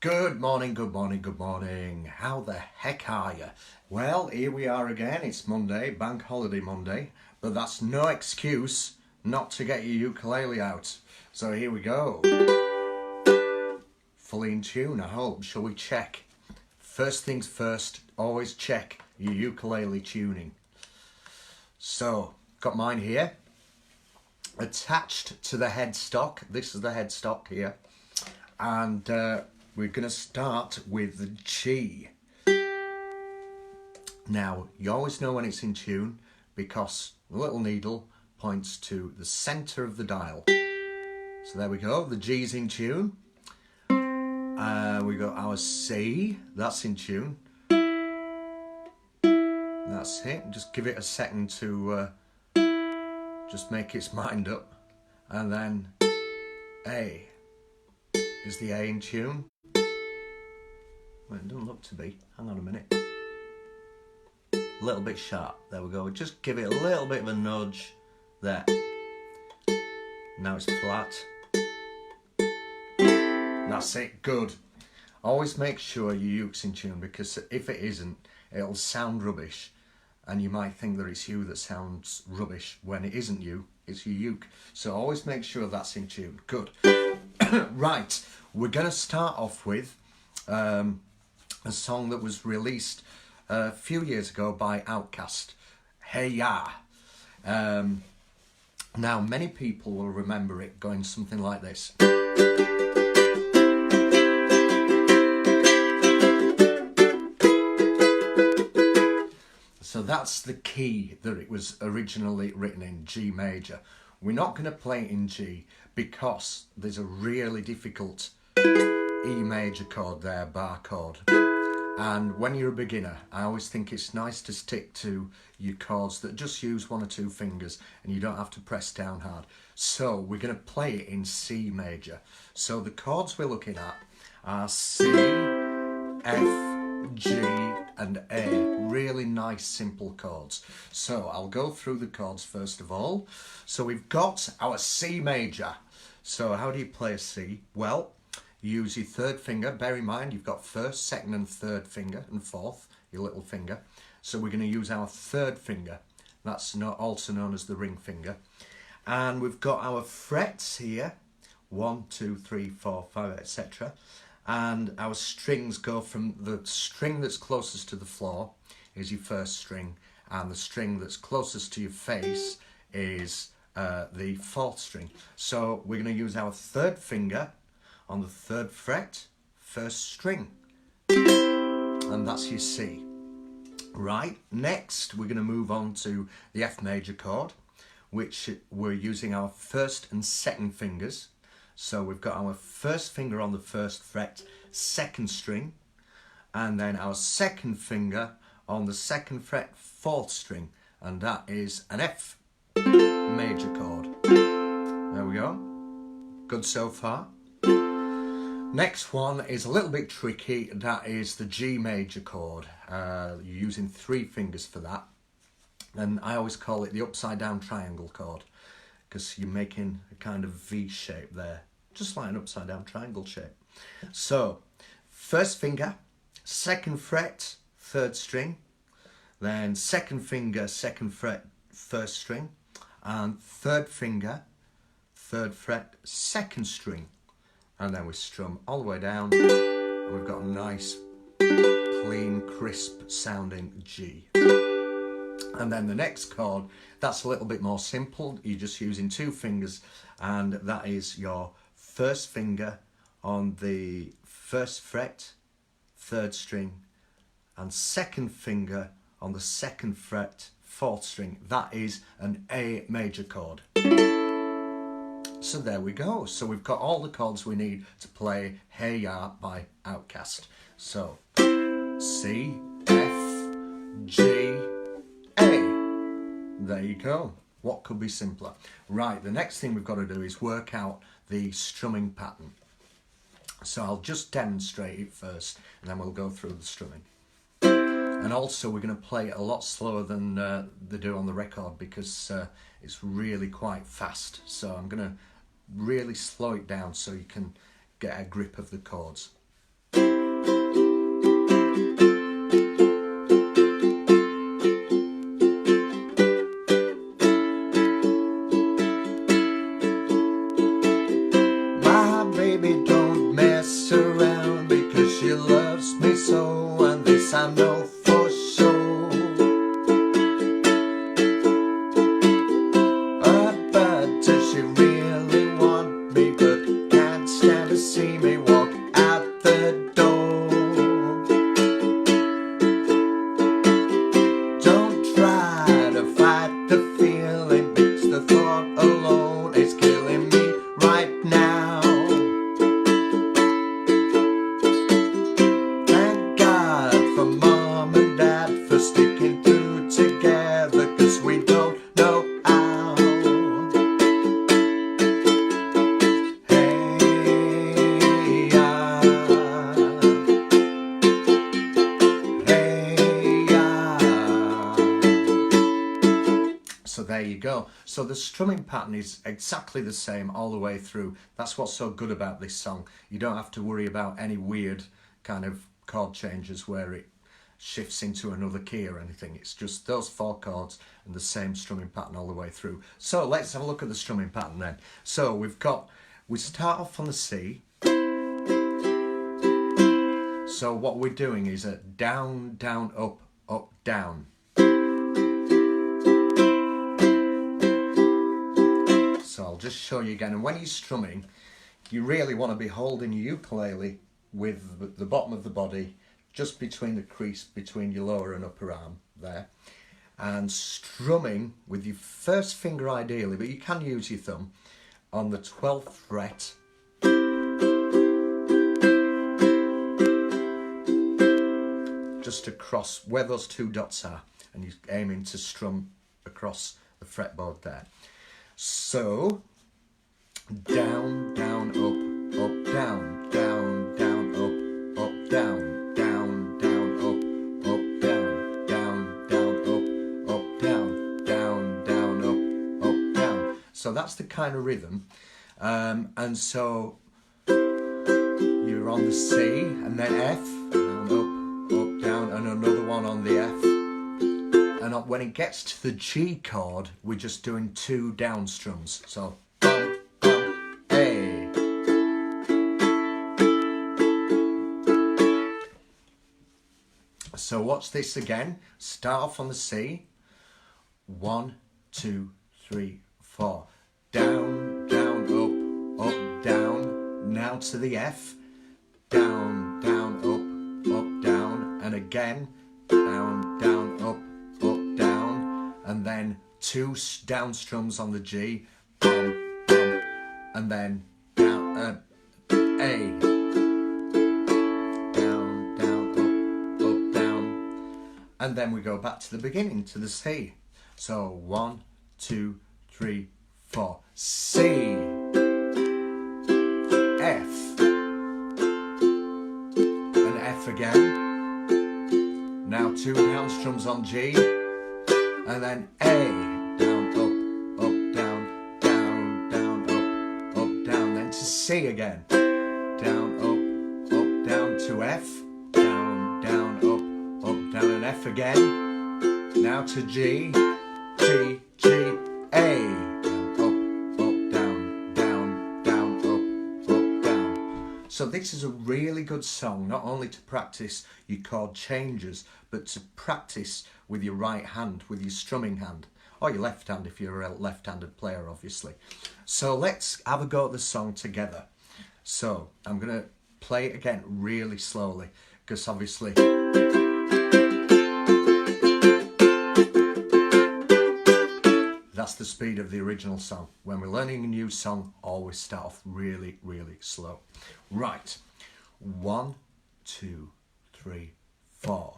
Good morning, good morning, good morning. How the heck are you? Well, here we are again. It's Monday, Bank Holiday Monday, but that's no excuse not to get your ukulele out. So here we go. Fully in tune, I hope. Shall we check? First things first, always check your ukulele tuning. So, got mine here. Attached to the headstock. This is the headstock here. And we're going to start with the G. Now, you always know when it's in tune because the little needle points to the centre of the dial. So there we go, the G's in tune. We got our C, that's in tune. That's it, just give it a second to just make its mind up. And then A. Is the A in tune? Well, it doesn't look to be. Hang on a minute. A little bit sharp. There we go. Just give it a little bit of a nudge. There. Now it's flat. That's it. Good. Always make sure your uke's in tune, because if it isn't, it'll sound rubbish. And you might think that it's you that sounds rubbish when it isn't you. It's your uke. So always make sure that's in tune. Good. Right, we're going to start off with a song that was released a few years ago by Ya-Outcast, Hey Ya. Now, many people will remember it going something like this. So that's the key that it was originally written in, G major. We're not going to play it in G because there's a really difficult E major chord there, bar chord. And when you're a beginner, I always think it's nice to stick to your chords that just use one or two fingers and you don't have to press down hard. So we're going to play it in C major. So the chords we're looking at are C, F, G and A. Really nice simple chords. So I'll go through the chords first of all. So we've got our C major. So how do you play a C? Well, you use your third finger. Bear in mind you've got first, second and third finger and fourth, your little finger. So we're going to use our third finger. That's also known as the ring finger. And we've got our frets here. 1, 2, 3, 4, 5, etc. And our strings go from the string that's closest to the floor is your first string, and the string that's closest to your face is the fourth string. So we're going to use our third finger on the third fret, first string, and that's your C. Right, next we're going to move on to the F major chord, which we're using our first and second fingers. So we've got our first finger on the first fret, second string, and then our second finger on the second fret, fourth string, and that is an F major chord. There we go. Good so far. Next one is a little bit tricky. That is the G major chord. You're using 3 fingers for that, and I always call it the upside down triangle chord because you're making a kind of V shape there, just like an upside down triangle shape. So first finger, second fret, third string, then second finger, second fret, first string, and third finger, third fret, second string, and then we strum all the way down, and we've got a nice clean crisp sounding G. And then the next chord, that's a little bit more simple. You're just using 2 fingers, and that is your first finger on the first fret, third string, and second finger on the second fret, fourth string. That is an A major chord. So there we go. So we've got all the chords we need to play Hey Ya by Ya-Outcast. So C, F, G, A. There you go. What could be simpler? Right, the next thing we've got to do is work out the strumming pattern. So I'll just demonstrate it first, and then we'll go through the strumming. And also we're going to play it a lot slower than they do on the record because it's really quite fast. So I'm going to really slow it down so you can get a grip of the chords. go. So the strumming pattern is exactly the same all the way through. That's what's so good about this song. You don't have to worry about any weird kind of chord changes where it shifts into another key or anything. It's just those 4 chords and the same strumming pattern all the way through. So let's have a look at the strumming pattern then. So we start off on the C. So what we're doing is a down, down, up, up, down. So I'll just show you again. And when you're strumming, you really want to be holding your ukulele with the bottom of the body just between the crease between your lower and upper arm there, and strumming with your first finger ideally, but you can use your thumb, on the 12th fret. Just across where those 2 dots are, and you're aiming to strum across the fretboard there. So down, down, up, up, down, down, down, up, up, down, down, down, up, up, down, down, down, up, up, down, down, down, up, up, down. So that's the kind of rhythm, and so you're on the C and then F, down, up, up, down, and another one on the F. And when it gets to the G chord, we're just doing 2 down strums. So bum, bum, A. So watch this again. Start off on the C. 1, 2, 3, 4. Down, down, up, up, down. Now to the F. Down, down, up, up, down. And again, down, down, up, up, down, and then 2 down strums on the G, bum, bum, and then down, A, down, down, up, down, and then we go back to the beginning, to the C. So 1, 2, 3, 4, C, F, and F again. Now 2 down strums on G, and then A, down, up, up, down, down, down, up, up, down, then to C again, down, up, down to F, down, down, up, down, and F again. Now to G, G, G, A, down, down, down, up, down. So this is a really good song, not only to practice your chord changes, but to practice with your right hand, with your strumming hand, or your left hand if you're a left-handed player, obviously. So let's have a go at the song together. So I'm going to play it again really slowly, because obviously that's the speed of the original song. When we're learning a new song, always start off really, really slow. Right, 1, 2, 3, 4.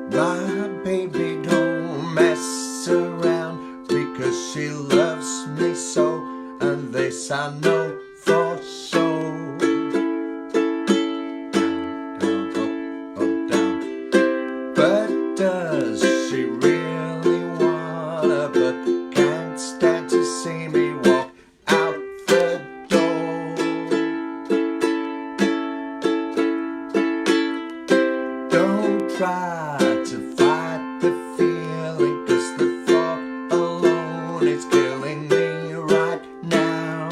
My baby don't mess around because she loves me so, and this I know for sure. Down, down, up, down. But does she really wanna, but can't stand to see me walk out the door? Don't try to fight the feeling, 'cause the thought alone is killing me right now.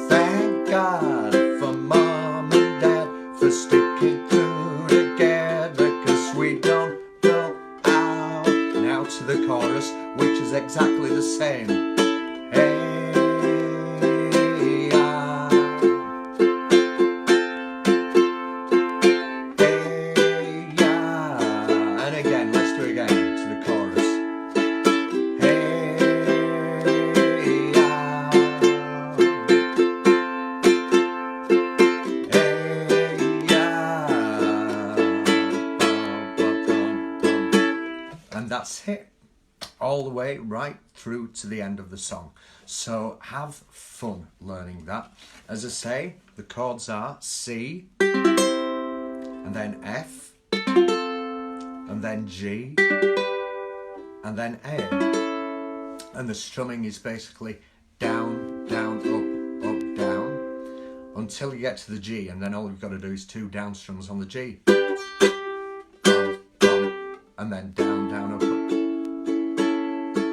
Thank God for Mom and Dad for sticking through together, 'cause we don't go out. Now to the chorus, which is exactly the same. Hey. And that's it, all the way right through to the end of the song. So have fun learning that. As I say, the chords are C, and then F, and then G, and then A. And the strumming is basically down, down, up, down, until you get to the G, and then all you've got to do is 2 down strums on the G. Bum, bum, and then down, down, up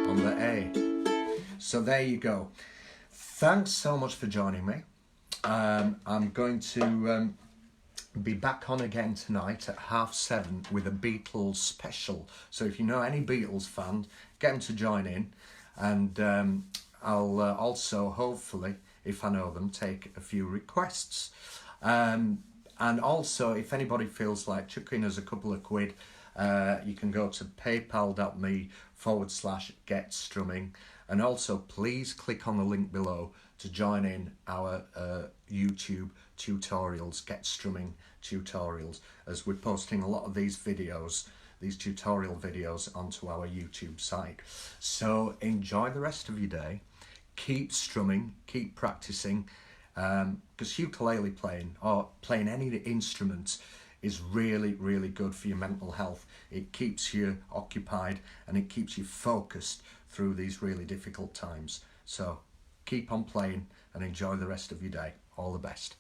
on the A. So there you go. Thanks so much for joining me. I'm going to be back on again tonight at 7:30 with a Beatles special. So if you know any Beatles fans, get them to join in, and I'll also, hopefully, if I know them, take a few requests. And also, if anybody feels like chucking us a couple of quid, you can go to paypal.me/getstrumming, and also please click on the link below to join in our YouTube tutorials, Get Strumming tutorials, as we're posting a lot of these videos, these tutorial videos, onto our YouTube site. So enjoy the rest of your day, keep strumming, keep practicing, because ukulele playing, or playing any instrument, is really, really good for your mental health. It keeps you occupied and it keeps you focused through these really difficult times. So keep on playing and enjoy the rest of your day. All the best.